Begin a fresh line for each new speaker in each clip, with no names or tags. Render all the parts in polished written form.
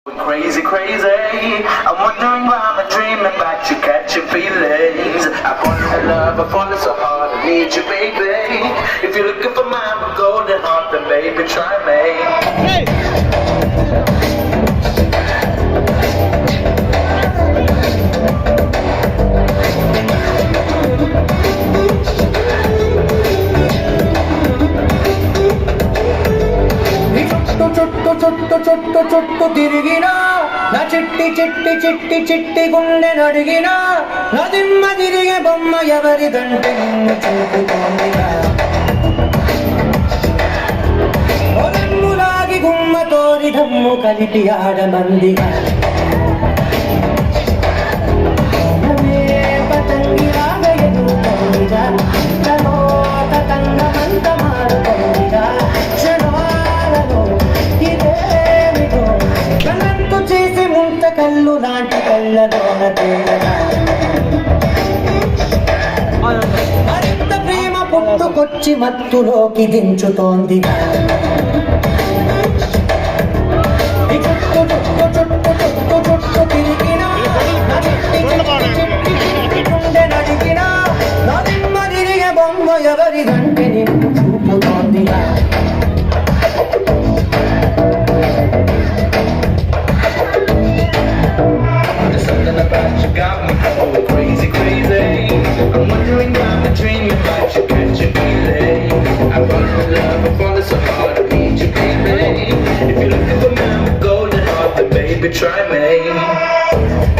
Crazy, crazy. I'm wondering why I'm dreaming about you, catching feelings. I fall in love, I fall so hard, I need you, baby. If you're looking for my golden heart, then baby, try me.
చుట్టూ తిరిగినా నా చిట్టి చిట్టి చిట్టి చిట్టి గుండె నడిగినా నా దిమ్మ తిరిగే బొమ్మ ఎవరిదంటే నిన్ను చూపుతోందిగా ఒలమ్ములాగి గుమ్మతోరి దమ్ము కలిపి ఆడమందిగా పతంగిలాగా ఎదురుతోందిగా తర్వాత తంగమంత మారుతోందిగా కళ్ళు లాంటి కళ్ళలోన మరింత ప్రేమ పుట్టుకొచ్చి మత్తులోకి దించుతోంది చుట్టు తిరిగినా గుండె నడిగినా నా దిమ్మ తిరిగే బొమ్మ ఎవరిదంటే నిన్ను చూపుతోంది
Got me going crazy, crazy. I'm wondering why I'm dreaming about you, catching feeling. I fall in love, I fall so hard, I need you, baby. If you're looking for me, I'm a golden heart, then baby, try me.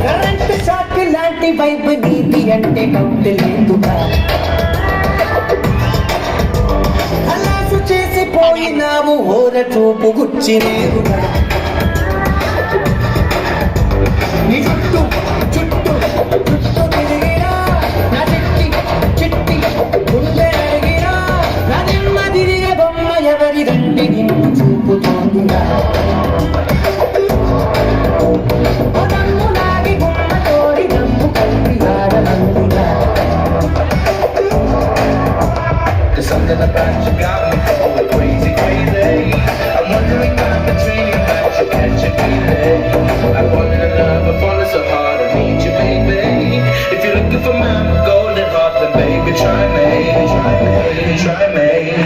Current shock లాంటి వైపు నీతి అంటే count లేదుగా అలాసు చేసిపోయినావు ఓర చూపు గుచ్చి నేరుగా నీ చుట్టూ చుట్టూ చుట్టూ తిరిగినా నా చిట్టి చిట్టి గుండె అడిగినా నా దిమ్మ తిరిగే బొమ్మ ఎవరిదంటే నిన్ను చూపుతోందిగా Something about you got me going crazy, crazy. I'm wondering why I'm dreaming about you, catching feeling. I fall in love, I fall so hard, I need you, baby. If you're looking for my golden heart, then baby, try me, try me, try me.